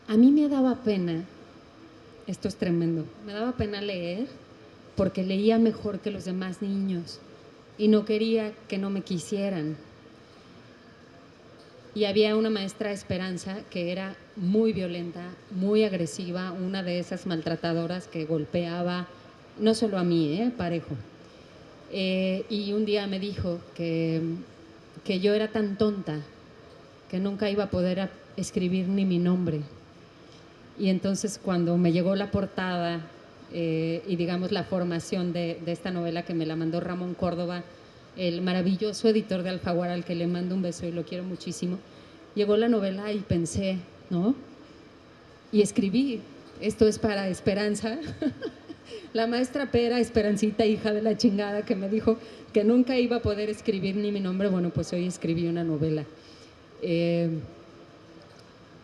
a mí me daba pena, esto es tremendo, me daba pena leer porque leía mejor que los demás niños y no quería que no me quisieran. Y había una maestra, Esperanza, que era muy violenta, muy agresiva, una de esas maltratadoras que golpeaba, no solo a mí, parejo. Y un día me dijo que yo era tan tonta que nunca iba a poder escribir ni mi nombre. Y entonces cuando me llegó la portada y digamos la formación de esta novela, que me la mandó Ramón Córdoba, el maravilloso editor de Alfaguara, al que le mando un beso y lo quiero muchísimo, llegó la novela y pensé, ¿no? Y escribí, esto es para Esperanza. La maestra Pera, Esperancita, hija de la chingada, que me dijo que nunca iba a poder escribir ni mi nombre. Bueno, pues hoy escribí una novela.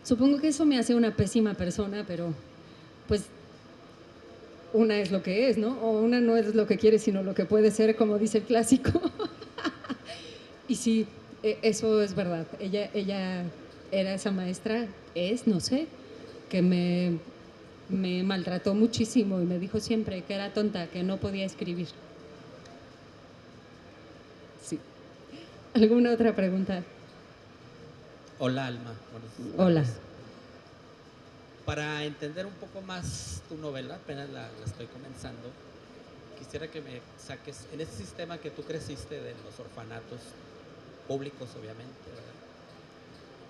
Supongo que eso me hace una pésima persona, pero pues una es lo que es, ¿no? O una no es lo que quiere, sino lo que puede ser, como dice el clásico. Y sí, Eso es verdad. Ella era esa maestra, no sé, que me maltrató muchísimo y me dijo siempre que era tonta, que no podía escribir. Sí. ¿Alguna otra pregunta? Hola, Alma. Hola. Para entender un poco más tu novela, apenas la estoy comenzando, quisiera que me saques, en ese sistema que tú creciste de los orfanatos públicos, obviamente, ¿verdad?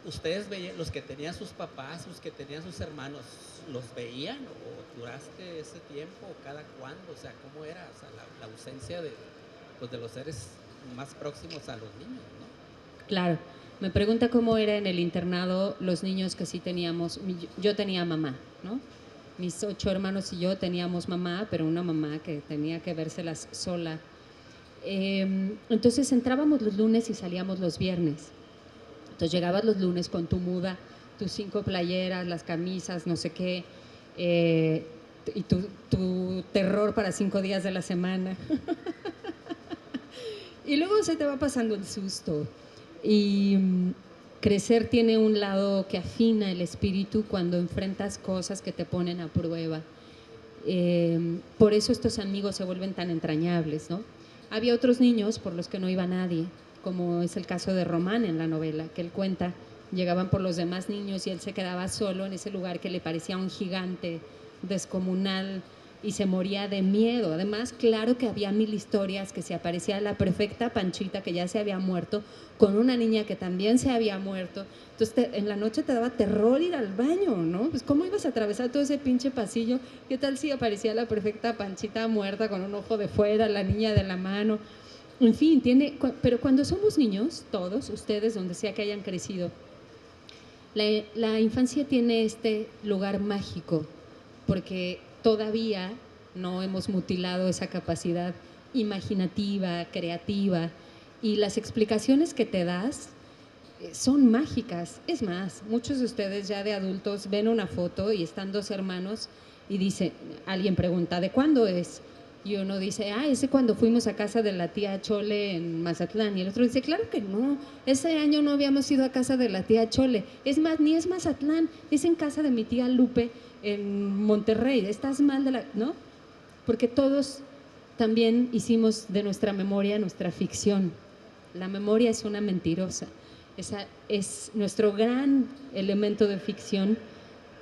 ¿Ustedes veían, los que tenían sus papás, los que tenían sus hermanos, los veían o duraste ese tiempo o cada cuándo? O sea, ¿cómo era? O sea, la ausencia de, pues, de los seres más próximos a los niños, ¿no? Claro. Me pregunta cómo era en el internado los niños que sí teníamos. Yo tenía mamá, ¿no? Mis 8 hermanos y yo teníamos mamá, pero una mamá que tenía que vérselas sola. Entonces entrábamos los lunes y salíamos los viernes. Entonces llegabas los lunes con tu muda, tus 5 playeras, las camisas, no sé qué, y tu terror para 5 días de la semana. Y luego se te va pasando el susto. Y crecer tiene un lado que afina el espíritu cuando enfrentas cosas que te ponen a prueba. Por eso estos amigos se vuelven tan entrañables, ¿no? Había otros niños por los que no iba nadie, como es el caso de Román en la novela, que él cuenta, llegaban por los demás niños y él se quedaba solo en ese lugar que le parecía un gigante descomunal y se moría de miedo. Además, claro que había 1000 historias, que se aparecía la perfecta Panchita que ya se había muerto, con una niña que también se había muerto. Entonces en la noche te daba terror ir al baño, ¿no? Pues ¿cómo ibas a atravesar todo ese pinche pasillo? ¿Qué tal si aparecía la perfecta Panchita muerta con un ojo de fuera, la niña de la mano? En fin, pero cuando somos niños, todos, ustedes, donde sea que hayan crecido, la infancia tiene este lugar mágico, porque todavía no hemos mutilado esa capacidad imaginativa, creativa, y las explicaciones que te das son mágicas. Es más, muchos de ustedes ya de adultos ven una foto y están 2 hermanos y alguien pregunta, ¿de cuándo es? Y uno dice, ese cuando fuimos a casa de la tía Chole en Mazatlán. Y el otro dice, claro que no, ese año no habíamos ido a casa de la tía Chole. Es más, ni es Mazatlán, es en casa de mi tía Lupe en Monterrey. Estás mal ¿no? Porque todos también hicimos de nuestra memoria nuestra ficción. La memoria es una mentirosa. Esa es nuestro gran elemento de ficción,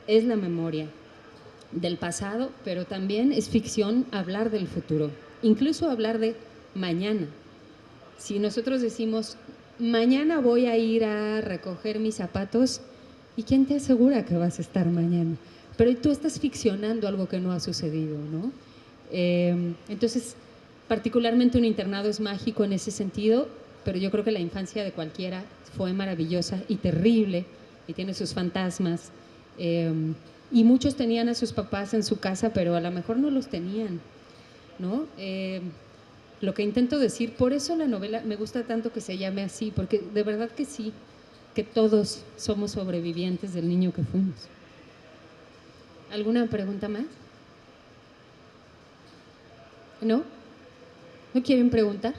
es la memoria del pasado, pero también es ficción hablar del futuro, incluso hablar de mañana. Si nosotros decimos, mañana voy a ir a recoger mis zapatos, ¿y quién te asegura que vas a estar mañana? Pero tú estás ficcionando algo que no ha sucedido, ¿no? Entonces, particularmente un internado es mágico en ese sentido, pero yo creo que la infancia de cualquiera fue maravillosa y terrible, y tiene sus fantasmas. Y muchos tenían a sus papás en su casa, pero a lo mejor no los tenían, ¿no? Lo que intento decir, por eso la novela me gusta tanto que se llame así, porque de verdad que sí, que todos somos sobrevivientes del niño que fuimos. ¿Alguna pregunta más? ¿No? ¿No quieren preguntar?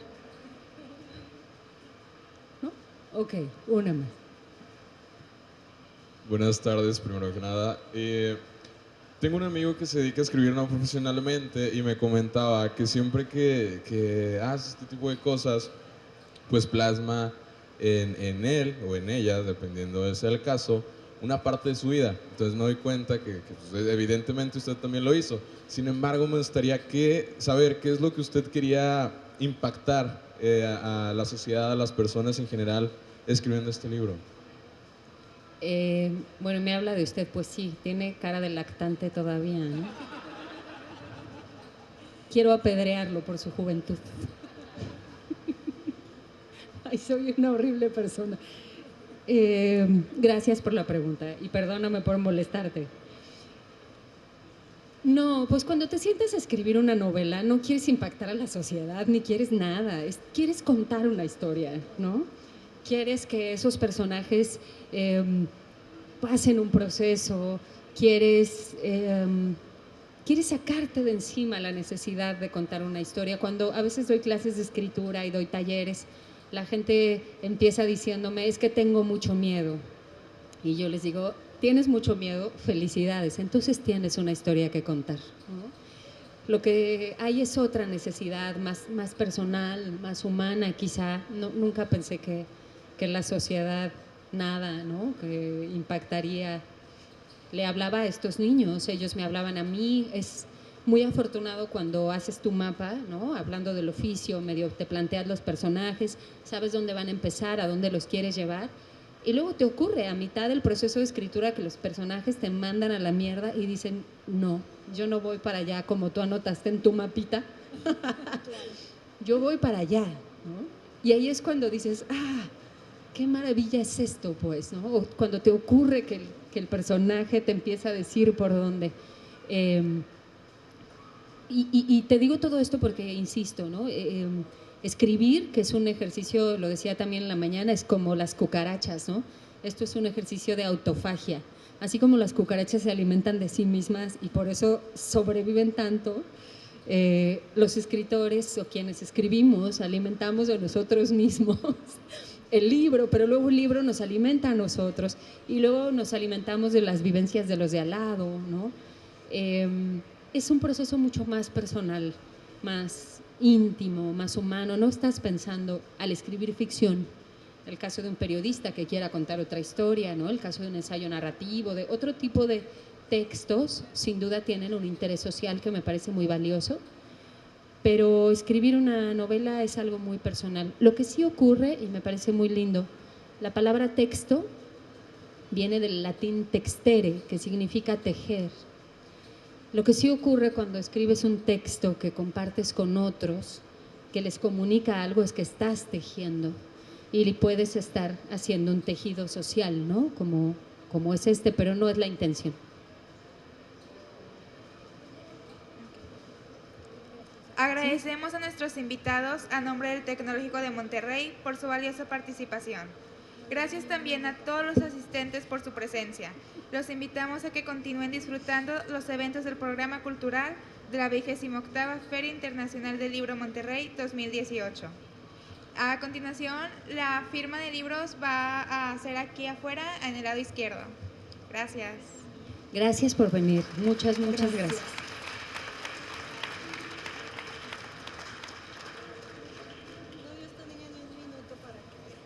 ¿No? Ok, una más. Buenas tardes, primero que nada. Tengo un amigo que se dedica a escribir no profesionalmente y me comentaba que siempre que hace este tipo de cosas, pues plasma en él o en ella, dependiendo de sea el caso, una parte de su vida. Entonces me doy cuenta que pues, evidentemente usted también lo hizo. Sin embargo, me gustaría saber qué es lo que usted quería impactar a la sociedad, a las personas en general, escribiendo este libro. Bueno, me habla de usted, pues sí, tiene cara de lactante todavía, ¿no? Quiero apedrearlo por su juventud. Ay, soy una horrible persona. Gracias por la pregunta y perdóname por molestarte. No, pues cuando te sientes a escribir una novela no quieres impactar a la sociedad ni quieres nada, quieres contar una historia, ¿no? Quieres que esos personajes pasen un proceso, quieres sacarte de encima la necesidad de contar una historia. Cuando a veces doy clases de escritura y doy talleres, La gente empieza diciéndome, es que tengo mucho miedo. Y yo les digo, tienes mucho miedo, felicidades, entonces tienes una historia que contar, ¿no? Lo que hay es otra necesidad más personal, más humana, quizá. Nunca pensé que la sociedad nada, ¿no? Que impactaría. Le hablaba a estos niños, ellos me hablaban a mí. Es muy afortunado cuando haces tu mapa, ¿no? Hablando del oficio, medio te planteas los personajes, sabes dónde van a empezar, a dónde los quieres llevar. Y luego te ocurre a mitad del proceso de escritura que los personajes te mandan a la mierda y dicen, no, yo no voy para allá como tú anotaste en tu mapita. Yo voy para allá, ¿no? Y ahí es cuando dices, qué maravilla es esto, pues, ¿no? O cuando te ocurre que el personaje te empieza a decir por dónde. Y te digo todo esto porque, insisto, ¿no? Escribir, que es un ejercicio, lo decía también en la mañana, es como las cucarachas, ¿no? Esto es un ejercicio de autofagia. Así como las cucarachas se alimentan de sí mismas y por eso sobreviven tanto, los escritores o quienes escribimos alimentamos de nosotros mismos el libro, pero luego el libro nos alimenta a nosotros y luego nos alimentamos de las vivencias de los de al lado, ¿no? Es un proceso mucho más personal, más íntimo, más humano. No estás pensando al escribir ficción, el caso de un periodista que quiera contar otra historia, ¿no? El caso de un ensayo narrativo, de otro tipo de textos, sin duda tienen un interés social que me parece muy valioso, pero escribir una novela es algo muy personal. Lo que sí ocurre, y me parece muy lindo, la palabra texto viene del latín textere, que significa tejer. Lo que sí ocurre cuando escribes un texto que compartes con otros, que les comunica algo, es que estás tejiendo y puedes estar haciendo un tejido social, ¿no? Como es este, pero no es la intención. Agradecemos a nuestros invitados a nombre del Tecnológico de Monterrey por su valiosa participación. Gracias también a todos los asistentes por su presencia. Los invitamos a que continúen disfrutando los eventos del programa cultural de la 28ª Feria Internacional del Libro Monterrey 2018. A continuación, la firma de libros va a ser aquí afuera, en el lado izquierdo. Gracias. Gracias por venir. Muchas gracias.